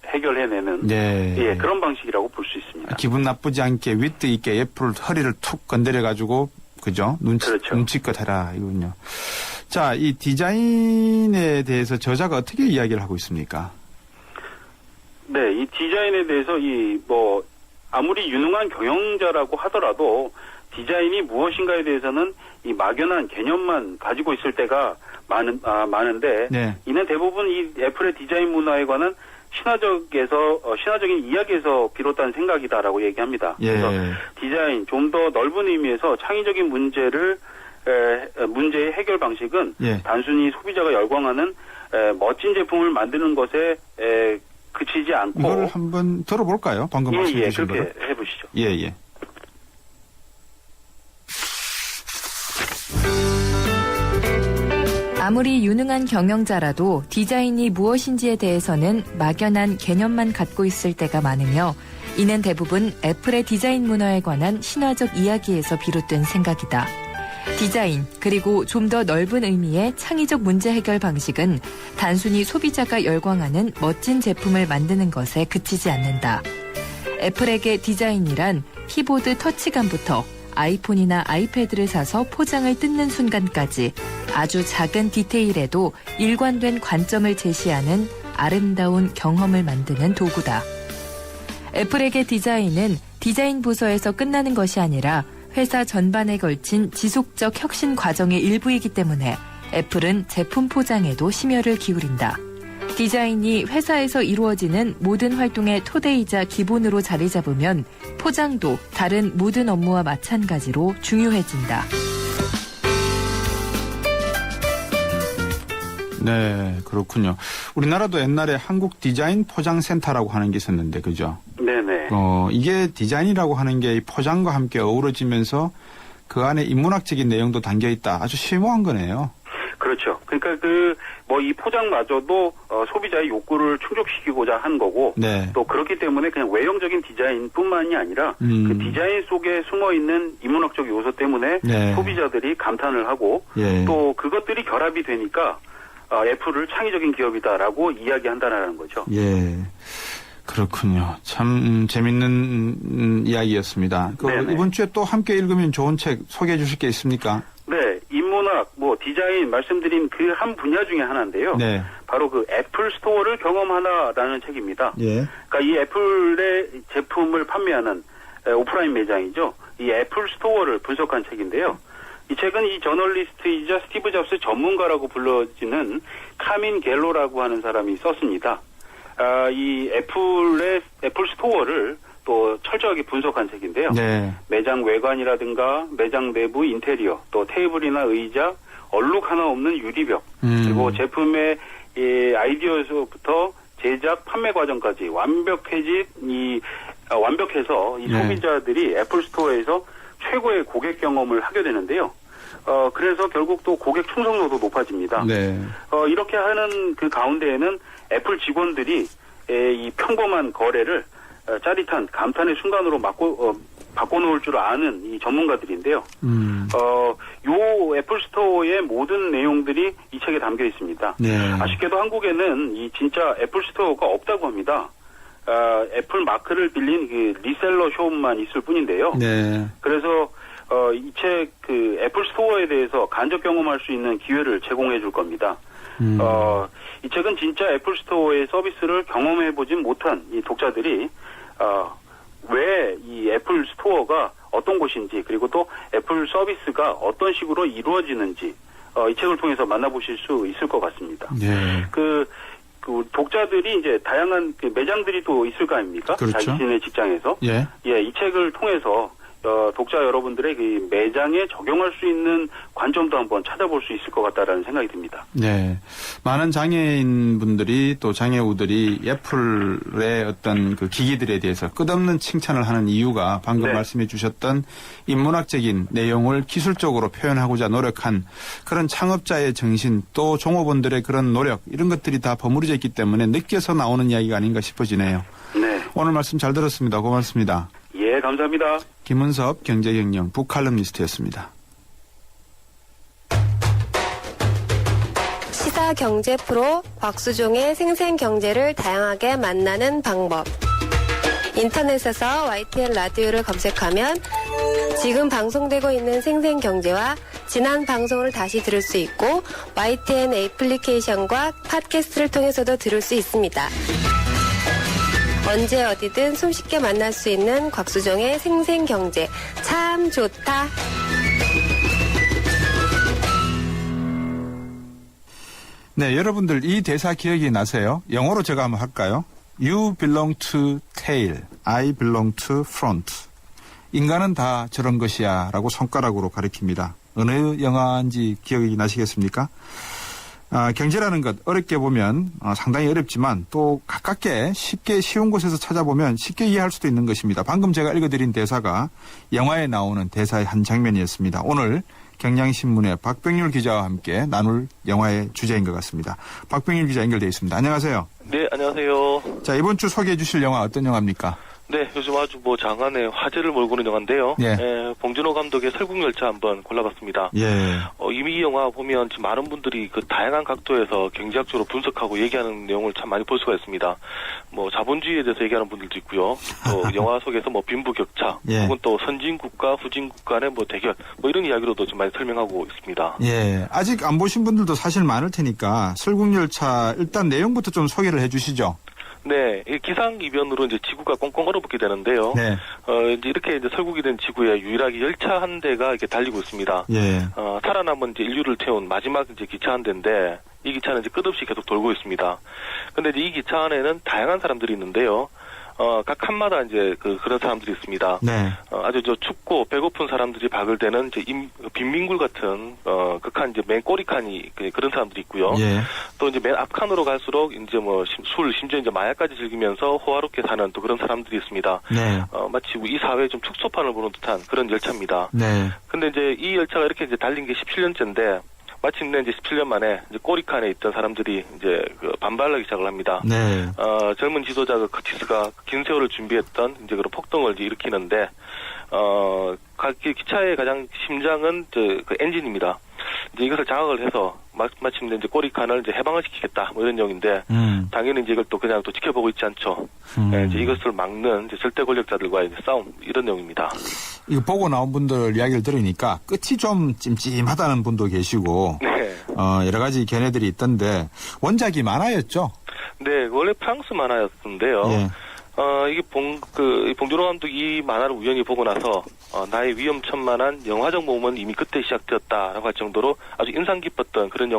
해결해내는 네. 그런 방식이라고 볼 수 있습니다. 기분 나쁘지 않게 위트 있게 애플 허리를 툭 건드려 가지고 그죠? 눈치껏 해라 이군요. 자, 이 디자인에 대해서 저자가 어떻게 이야기를 하고 있습니까? 네, 이 디자인에 대해서 아무리 유능한 경영자라고 하더라도 디자인이 무엇인가에 대해서는 이 막연한 개념만 가지고 있을 때가 많은데 네. 이는 대부분 이 애플의 디자인 문화에 관한 신화적인 이야기에서 비롯한 생각이다라고 얘기합니다. 예. 그래서 디자인 좀 더 넓은 의미에서 창의적인 문제의 해결 방식은 단순히 소비자가 열광하는 멋진 제품을 만드는 것에 그치지 않고 이걸 한번 들어볼까요? 방금 말씀해 주신 그렇게 거를. 해보시죠. 예. 아무리 유능한 경영자라도 디자인이 무엇인지에 대해서는 막연한 개념만 갖고 있을 때가 많으며 이는 대부분 애플의 디자인 문화에 관한 신화적 이야기에서 비롯된 생각이다. 디자인, 그리고 좀 더 넓은 의미의 창의적 문제 해결 방식은 단순히 소비자가 열광하는 멋진 제품을 만드는 것에 그치지 않는다. 애플에게 디자인이란 키보드 터치감부터 아이폰이나 아이패드를 사서 포장을 뜯는 순간까지 아주 작은 디테일에도 일관된 관점을 제시하는 아름다운 경험을 만드는 도구다. 애플에게 디자인은 디자인 부서에서 끝나는 것이 아니라 회사 전반에 걸친 지속적 혁신 과정의 일부이기 때문에 애플은 제품 포장에도 심혈을 기울인다. 디자인이 회사에서 이루어지는 모든 활동의 토대이자 기본으로 자리 잡으면 포장도 다른 모든 업무와 마찬가지로 중요해진다. 네, 그렇군요. 우리나라도 옛날에 한국 디자인 포장센터라고 하는 게 있었는데, 그죠? 네네. 이게 디자인이라고 하는 게 포장과 함께 어우러지면서 그 안에 인문학적인 내용도 담겨 있다. 아주 심오한 거네요. 그렇죠. 그러니까 이 포장마저도 소비자의 욕구를 충족시키고자 한 거고, 네. 또 그렇기 때문에 그냥 외형적인 디자인뿐만이 아니라 그 디자인 속에 숨어 있는 인문학적 요소 때문에 네. 소비자들이 감탄을 하고, 예. 또 그것들이 결합이 되니까 애플을 창의적인 기업이다라고 이야기한다라는 거죠. 예. 그렇군요. 참 재밌는 이야기였습니다. 이번 주에 또 함께 읽으면 좋은 책 소개해 주실 게 있습니까? 네, 인문학, 디자인 말씀드린 그 한 분야 중에 하나인데요. 네. 바로 그 애플 스토어를 경험하나라는 책입니다. 예. 그러니까 이 애플의 제품을 판매하는 오프라인 매장이죠. 이 애플 스토어를 분석한 책인데요. 이 책은 이 저널리스트이자 스티브 잡스 전문가라고 불러지는 카민 갤로라고 하는 사람이 썼습니다. 이 애플 스토어를 또 철저하게 분석한 책인데요. 네. 매장 외관이라든가 매장 내부 인테리어, 또 테이블이나 의자, 얼룩 하나 없는 유리벽, 그리고 제품의 아이디어에서부터 제작, 판매 과정까지 완벽해서 이 소비자들이 애플 스토어에서 최고의 고객 경험을 하게 되는데요. 그래서 결국 또 고객 충성도도 높아집니다. 네. 이렇게 하는 그 가운데에는 애플 직원들이 이 평범한 거래를 짜릿한 감탄의 순간으로 바꿔놓을 줄 아는 이 전문가들인데요. 요 애플 스토어의 모든 내용들이 이 책에 담겨 있습니다. 네. 아쉽게도 한국에는 이 진짜 애플 스토어가 없다고 합니다. 애플 마크를 빌린 그 리셀러 숍만 있을 뿐인데요. 네. 그래서 이 책 애플 스토어에 대해서 간접 경험할 수 있는 기회를 제공해 줄 겁니다. 이 책은 진짜 애플 스토어의 서비스를 경험해보진 못한 이 독자들이 왜 이 애플 스토어가 어떤 곳인지, 그리고 또 애플 서비스가 어떤 식으로 이루어지는지 이 책을 통해서 만나보실 수 있을 것 같습니다. 네. 그 독자들이 이제 다양한 매장들이 또 있을 거 아닙니까? 그렇죠. 자신의 직장에서. 예, 이 책을 통해서 독자 여러분들의 그 매장에 적용할 수 있는 관점도 한번 찾아볼 수 있을 것 같다라는 생각이 듭니다. 네. 많은 장애인분들이 또 장애우들이 애플의 어떤 그 기기들에 대해서 끝없는 칭찬을 하는 이유가 방금 말씀해 주셨던 인문학적인 내용을 기술적으로 표현하고자 노력한 그런 창업자의 정신, 또 종업원들의 그런 노력, 이런 것들이 다 버무려져 있기 때문에 느껴서 나오는 이야기가 아닌가 싶어지네요. 네. 오늘 말씀 잘 들었습니다. 고맙습니다. 예, 감사합니다. 김은섭 경제경영 북칼럼니스트였습니다. 시사 경제 프로 곽수종의 생생경제를 다양하게 만나는 방법. 인터넷에서 YTN 라디오를 검색하면 지금 방송되고 있는 생생경제와 지난 방송을 다시 들을 수 있고 YTN 애플리케이션과 팟캐스트를 통해서도 들을 수 있습니다. 언제 어디든 손쉽게 만날 수 있는 곽수정의 생생경제. 참 좋다. 네, 여러분들 이 대사 기억이 나세요? 영어로 제가 한번 할까요? You belong to tail, I belong to front. 인간은 다 저런 것이야 라고 손가락으로 가리킵니다. 어느 영화인지 기억이 나시겠습니까? 경제라는 것 어렵게 보면 상당히 어렵지만 또 가깝게 쉽게 쉬운 곳에서 찾아보면 쉽게 이해할 수도 있는 것입니다. 방금 제가 읽어드린 대사가 영화에 나오는 대사의 한 장면이었습니다. 오늘 경향신문의 박병률 기자와 함께 나눌 영화의 주제인 것 같습니다. 박병률 기자 연결되어 있습니다. 안녕하세요. 네, 안녕하세요. 자, 이번 주 소개해 주실 영화 어떤 영화입니까? 네, 요즘 아주 장안의 화제를 몰고 있는 영화인데요. 예. 봉준호 감독의 설국열차 한번 골라봤습니다. 예. 이미 이 영화 보면 지금 많은 분들이 그 다양한 각도에서 경제학적으로 분석하고 얘기하는 내용을 참 많이 볼 수가 있습니다. 자본주의에 대해서 얘기하는 분들도 있고요. 또 영화 속에서 빈부격차, 예. 혹은 또 선진국가, 후진국 간의 대결, 이런 이야기로도 좀 많이 설명하고 있습니다. 예. 아직 안 보신 분들도 사실 많을 테니까 설국열차 일단 내용부터 좀 소개를 해 주시죠. 네, 이 기상이변으로 이제 지구가 꽁꽁 얼어붙게 되는데요. 네. 이제 이렇게 설국이 된 지구에 유일하게 열차 한 대가 이렇게 달리고 있습니다. 예. 살아남은 이제 인류를 태운 마지막 이제 기차 한 대인데, 이 기차는 이제 끝없이 계속 돌고 있습니다. 근데 이제 이 기차 안에는 다양한 사람들이 있는데요. 각 칸마다 이제 그런 사람들이 있습니다. 네. 아주 춥고 배고픈 사람들이 박을대는 이제 빈민굴 같은 그 칸 이제 맨 꼬리 칸이 그런 사람들이 있고요. 예. 또 이제 맨 앞 칸으로 갈수록 이제 술 심지어 이제 마약까지 즐기면서 호화롭게 사는 또 그런 사람들이 있습니다. 네. 마치 이 사회의 좀 축소판을 보는 듯한 그런 열차입니다. 네. 근데 이제 이 열차가 이렇게 이제 달린 게 17년째인데. 마침내 이제 17년 만에 이제 꼬리칸에 있던 사람들이 이제 반발하기 시작을 합니다. 네. 젊은 지도자 커티스가 긴 세월을 준비했던 이제 그런 폭동을 이제 일으키는데, 기차의 가장 심장은 그 엔진입니다. 이제 이것을 장악을 해서 마침내 이제 꼬리칸을 이제 해방을 시키겠다 이런 내용인데, 당연히 이제 이걸 또 그냥 또 지켜보고 있지 않죠. 이제 이것을 막는 이제 절대 권력자들과의 이제 싸움 이런 내용입니다. 이거 보고 나온 분들 이야기를 들으니까 끝이 좀 찜찜하다는 분도 계시고, 네. 여러 가지 견해들이 있던데 원작이 만화였죠? 네, 원래 프랑스 만화였는데요. 예. 이게 봉준호 감독이 이 만화를 우연히 보고 나서 나의 위험천만한 영화적 모험은 이미 그때 시작되었다라고 할 정도로 아주 인상 깊었던 그런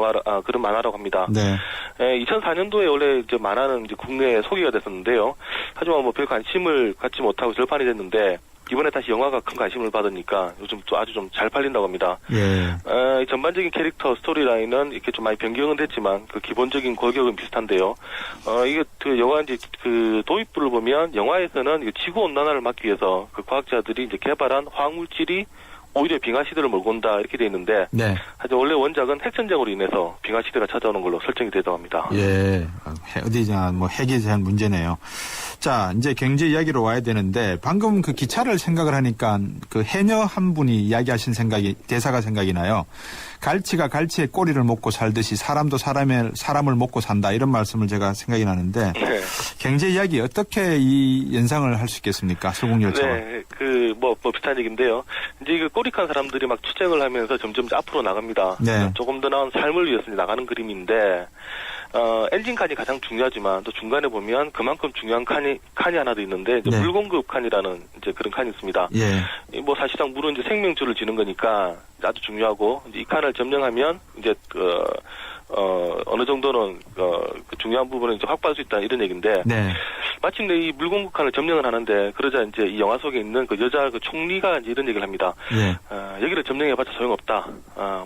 그런 만화라고 합니다. 네. 2004년도에 원래 이제 만화는 이제 국내에 소개가 됐었는데요. 하지만 별 관심을 갖지 못하고 절판이 됐는데, 이번에 다시 영화가 큰 관심을 받으니까 요즘 또 아주 좀 잘 팔린다고 합니다. 예. 전반적인 캐릭터 스토리라인은 이렇게 좀 많이 변경은 됐지만 그 기본적인 골격은 비슷한데요. 이게 영화 이제 도입부를 보면 영화에서는 지구 온난화를 막기 위해서 그 과학자들이 이제 개발한 화학물질이 오히려 빙하 시대를 몰고 온다 이렇게 돼 있는데, 네. 하지만 원래 원작은 핵전쟁으로 인해서 빙하 시대가 찾아오는 걸로 설정이 되다고 합니다. 예. 어디나 핵에 대한 문제네요. 자, 이제 경제 이야기로 와야 되는데, 방금 그 기차를 생각을 하니까 그 해녀 한 분이 이야기하신 대사가 생각이 나요. 갈치가 갈치의 꼬리를 먹고 살듯이 사람도 사람을 먹고 산다, 이런 말씀을 제가 생각이 나는데, 네. 경제 이야기 어떻게 이 연상을 할 수 있겠습니까? 설국열차와. 네, 비슷한 얘기인데요. 이제 꼬리칸 사람들이 막 투쟁을 하면서 점점 앞으로 나갑니다. 네. 조금 더 나은 삶을 위해서 나가는 그림인데, 엔진칸이 가장 중요하지만 또 중간에 보면 그만큼 중요한 칸이 하나 더 있는데, 이제 네. 물공급 칸이라는 이제 그런 칸이 있습니다. 예. 사실상 물은 이제 생명줄을 지는 거니까 아주 중요하고, 이제 이 칸을 점령하면 이제 어느 정도는 그 중요한 부분은 이제 확보할 수 있다 이런 얘기인데, 네. 마침내 이 물공급 칸을 점령을 하는데, 그러자 이제 이 영화 속에 있는 그 여자 총리가 이제 이런 얘기를 합니다. 예. 여기를 점령해봤자 소용없다.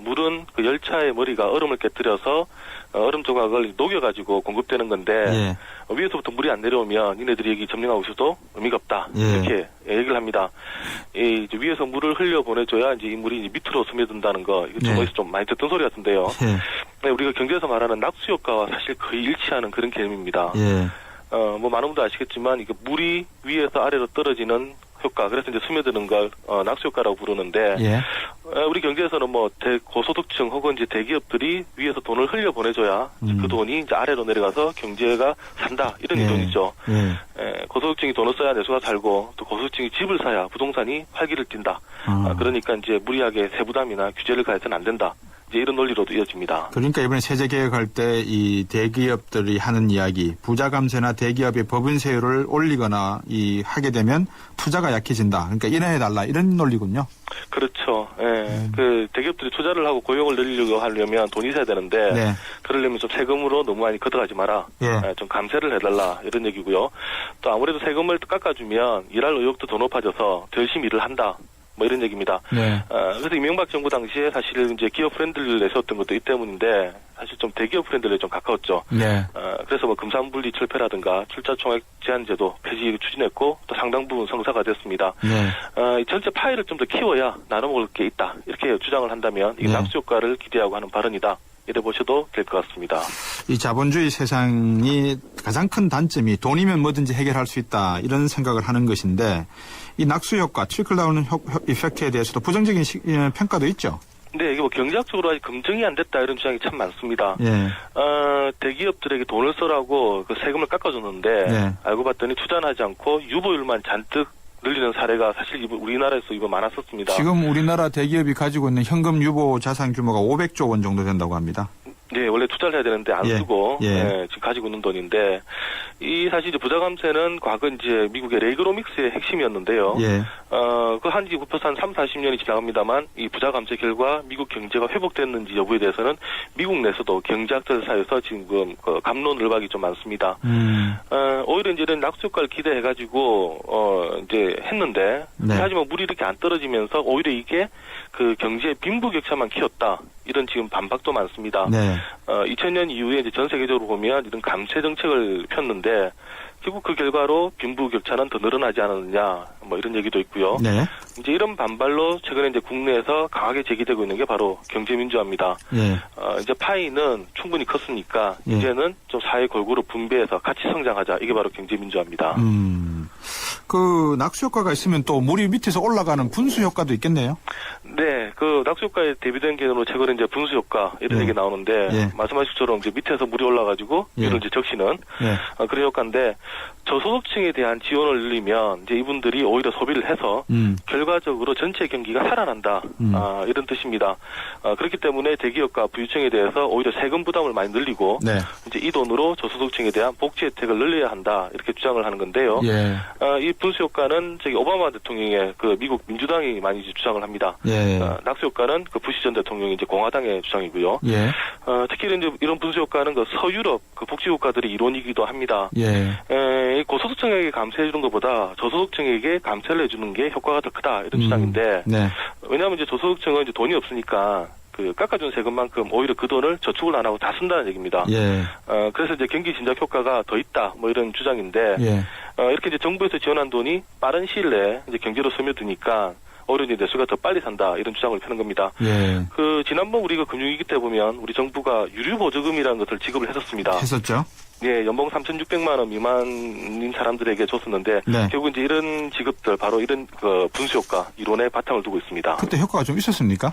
물은 그 열차의 머리가 얼음을 깨뜨려서 얼음 조각을 녹여가지고 공급되는 건데, 예. 위에서부터 물이 안 내려오면 니네들이 여기 점령하고 있어도 의미가 없다. 예. 이렇게 얘기를 합니다. 이제 위에서 물을 흘려 보내줘야 이제 이 물이 이제 밑으로 스며든다는 거, 이거 좀 예. 어디서 좀 많이 듣던 소리 같은데요. 예. 네, 우리가 경제에서 말하는 낙수 효과와 사실 거의 일치하는 그런 개념입니다. 예. 많은 분들 아시겠지만, 이게 물이 위에서 아래로 떨어지는 효과, 그래서 이제 스며드는 걸 낙수 효과라고 부르는데, 예. 우리 경제에서는 고소득층 혹은 이제 대기업들이 위에서 돈을 흘려 보내줘야 그 돈이 이제 아래로 내려가서 경제가 산다 이런 예. 이론이죠. 예. 고소득층이 돈을 써야 내수가 살고, 또 고소득층이 집을 사야 부동산이 활기를 띈다. 그러니까 이제 무리하게 세부담이나 규제를 가해서는 안 된다. 이제 이런 논리로도 이어집니다. 그러니까 이번에 세제 개혁할 때 이 대기업들이 하는 이야기, 부자 감세나 대기업의 법인세율을 올리거나 하게 되면 투자가 약해진다. 그러니까 인하해달라, 이런 논리군요. 그렇죠. 예. 그 대기업들이 투자를 하고 고용을 늘리려고 하려면 돈이 있어야 되는데, 네. 그러려면 좀 세금으로 너무 많이 걷어가지 마라. 예. 좀 감세를 해달라 이런 얘기고요. 또 아무래도 세금을 깎아주면 일할 의욕도 더 높아져서 더 열심히 일을 한다. 뭐 이런 얘기입니다. 네. 그래서 이명박 정부 당시에 사실 이제 기업 브랜드를 내세웠던 것도 이 때문인데 사실 좀 대기업 브랜드에 좀 가까웠죠. 네. 그래서 뭐 금산분리 철폐라든가 출자 총액 제한제도 폐지 추진했고 또 상당 부분 성사가 됐습니다. 네. 이 전체 파이를 좀 더 키워야 나눠 먹을 게 있다 이렇게 주장을 한다면 이게 네. 낙수 효과를 기대하고 하는 발언이다. 이래 보셔도 될 것 같습니다. 이 자본주의 세상이 가장 큰 단점이 돈이면 뭐든지 해결할 수 있다 이런 생각을 하는 것인데 이 낙수 효과, 트리클다운 이펙트에 대해서도 부정적인 평가도 있죠. 네, 이게 뭐 경제학적으로 아직 검증이 안 됐다 이런 주장이 참 많습니다. 예. 대기업들에게 돈을 써라고 그 세금을 깎아줬는데 네. 알고 봤더니 투자는 하지 않고 유보율만 잔뜩 늘리는 사례가 사실 우리나라에서 이거 많았었습니다. 지금 우리나라 대기업이 가지고 있는 현금 유보 자산 규모가 500조 원 정도 된다고 합니다. 네, 원래 투자를 해야 되는데 안 예. 쓰고 예. 네, 지금 가지고 있는 돈인데 이 사실 이제 부자 감세는 과거 이제 미국의 레이그로믹스의 핵심이었는데요. 예. 그 한지 굽혀서 한 30-40년이 지나갑니다만 이 부자 감세 결과 미국 경제가 회복됐는지 여부에 대해서는 미국 내에서도 경제학者사이에서 지금 갑론을박이 좀 많습니다. 오히려 이제 이런 낙수 효과를 기대해가지고 이제 했는데 네. 하지만 물이 이렇게 안 떨어지면서 오히려 이게 그 경제의 빈부격차만 키웠다. 이런 지금 반박도 많습니다. 네. 2000년 이후에 이제 전 세계적으로 보면 이런 감세 정책을 폈는데 결국 그 결과로 빈부격차는 더 늘어나지 않았느냐 뭐 이런 얘기도 있고요. 네. 이제 이런 반발로 최근에 이제 국내에서 강하게 제기되고 있는 게 바로 경제민주화입니다. 예. 이제 파이는 충분히 컸으니까 예. 이제는 좀 사회 골고루 분배해서 같이 성장하자. 이게 바로 경제민주화입니다. 그 낙수 효과가 있으면 또 물이 밑에서 올라가는 분수 효과도 있겠네요. 네, 그 낙수 효과에 대비된 개념으로 최근에 이제 분수 효과 이런 예. 얘기 나오는데 예. 말씀하신 것처럼 이제 밑에서 물이 올라가지고 예. 이를 이제 적시는 예. 그런 효과인데 저소득층에 대한 지원을 늘리면 이제 이분들이 오히려 소비를 해서 결과적으로 전체 경기가 살아난다 이런 뜻입니다. 그렇기 때문에 대기업과 부유층에 대해서 오히려 세금 부담을 많이 늘리고 네. 이제 이 돈으로 저소득층에 대한 복지 혜택을 늘려야 한다 이렇게 주장을 하는 건데요. 예. 이 분수 효과는 저기 오바마 대통령의 그 미국 민주당이 많이 이제 주장을 합니다. 예. 낙수 효과는 그 부시 전 대통령이 이제 공화당의 주장이고요. 예. 특히 이제 이런 분수 효과는 그 서유럽 그 복지 국가들의 이론이기도 합니다. 예. 고소득층에게 감세해 주는 것보다 저소득층에게 감세를 해주는 게 효과가 더 크다 이런 주장인데 네. 왜냐하면 이제 저소득층은 이제 돈이 없으니까 그 깎아준 세금만큼 오히려 그 돈을 저축을 안 하고 다 쓴다는 얘기입니다. 예. 그래서 이제 경기 진작 효과가 더 있다 뭐 이런 주장인데 예. 이렇게 이제 정부에서 지원한 돈이 빠른 시일 내에 이제 경제로 스며드니까 오히려 이제 내수가 더 빨리 산다 이런 주장을 펴는 겁니다. 예. 그 지난번 우리가 금융위기 때 보면 우리 정부가 유류보조금이라는 것을 지급을 했었습니다. 했었죠. 예, 연봉 3,600만 원 미만인 사람들에게 줬었는데 네. 결국 이제 이런 지급들 바로 이런 그 분수 효과 이론에 바탕을 두고 있습니다. 그때 효과가 좀 있었습니까?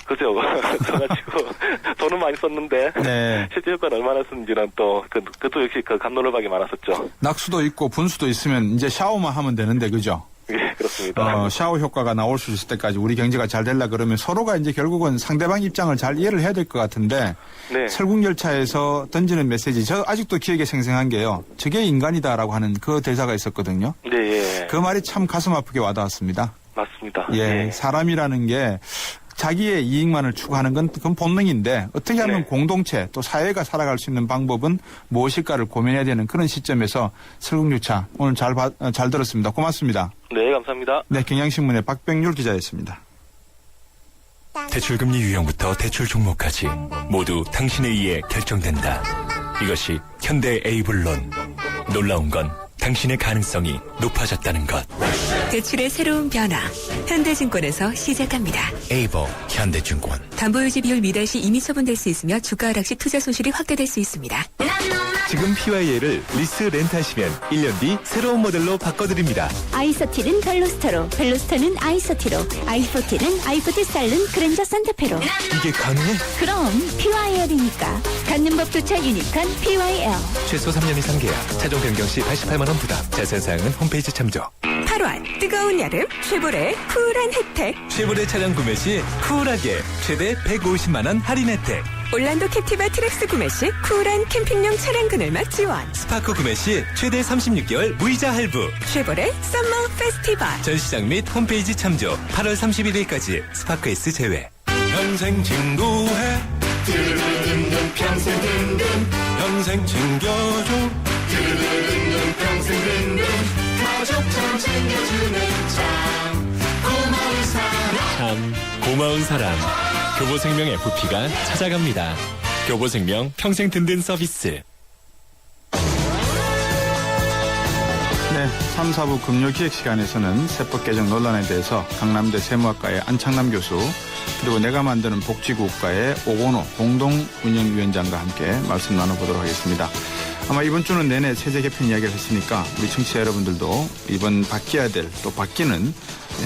글쎄요. 그래가지고 돈은 많이 썼는데 네. 실제 효과는 얼마나 썼는지는 또 그것도 역시 그 갑론을박이 많았었죠. 낙수도 있고 분수도 있으면 이제 샤워만 하면 되는데 그죠? 예, 그렇습니다. 샤워 효과가 나올 수 있을 때까지 우리 경제가 잘 되려 그러면 서로가 이제 결국은 상대방 입장을 잘 이해를 해야 될 것 같은데 네. 설국열차에서 던지는 메시지 저 아직도 기억에 생생한 게요. 저게 인간이다라고 하는 그 대사가 있었거든요. 네, 예. 그 말이 참 가슴 아프게 와닿았습니다. 맞습니다. 예, 사람이라는 게 자기의 이익만을 추구하는 건 그건 본능인데 어떻게 하면 공동체 또 사회가 살아갈 수 있는 방법은 무엇일까를 고민해야 되는 그런 시점에서 설국열차 오늘 잘 들었습니다. 고맙습니다. 네, 감사합니다. 네, 경향신문의 박병률 기자였습니다. 대출금리 유형부터 대출 종목까지 모두 당신에 의해 결정된다. 이것이 현대 에이블론. 놀라운 건 당신의 가능성이 높아졌다는 것. 대출의 새로운 변화. 현대증권에서 시작합니다. 에이버 현대증권. 담보유지 비율 미달 시 이미 처분될 수 있으며 주가 하락 시 투자 손실이 확대될 수 있습니다. 지금 PYA를 리스 렌트하시면 1년 뒤 새로운 모델로 바꿔드립니다. 아이서티는 벨로스터로, 벨로스터는 아이서티로, 아이포티는 아이포티 스타일은 그랜저 산타페로. 이게 가능해? 그럼 PYL이니까 갖는 법조차 유니크한 PYL. 최소 3년 이상 계약. 차종 변경 시 88만 원 부담. 자세한 사항은 홈페이지 참조. 8월 뜨거운 여름 쉐보레 쿨한 혜택. 쉐보레 차량 구매 시 쿨하게 최대 150만 원 할인 혜택. 올란도 캡티바 트랙스 구매 시 쿨한 캠핑용 차량 그늘막 지원. 스파크 구매 시 최대 36개월 무이자 할부. 쉐보레 썸머 페스티벌. 전시장 및 홈페이지 참조. 8월 31일까지 스파크 S 제외. 평생 친구해. 평생 든든. 평생 챙겨줘. 평생 든든. 가족처럼 챙겨주는 참 고마운 사람. 교보생명 FP가 찾아갑니다. 교보생명 평생 든든 서비스. 네, 3, 4부 금요기획 시간에서는 세법 개정 논란에 대해서 강남대 세무학과의 안창남 교수 그리고 내가 만드는 복지국가의 오건호 공동운영위원장과 함께 말씀 나눠보도록 하겠습니다. 아마 이번 주는 내내 세제 개편 이야기를 했으니까 우리 청취자 여러분들도 이번 바뀌어야 될 또 바뀌는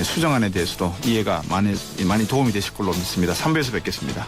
수정안에 대해서도 이해가 많이 도움이 되실 걸로 믿습니다. 3부에서 뵙겠습니다.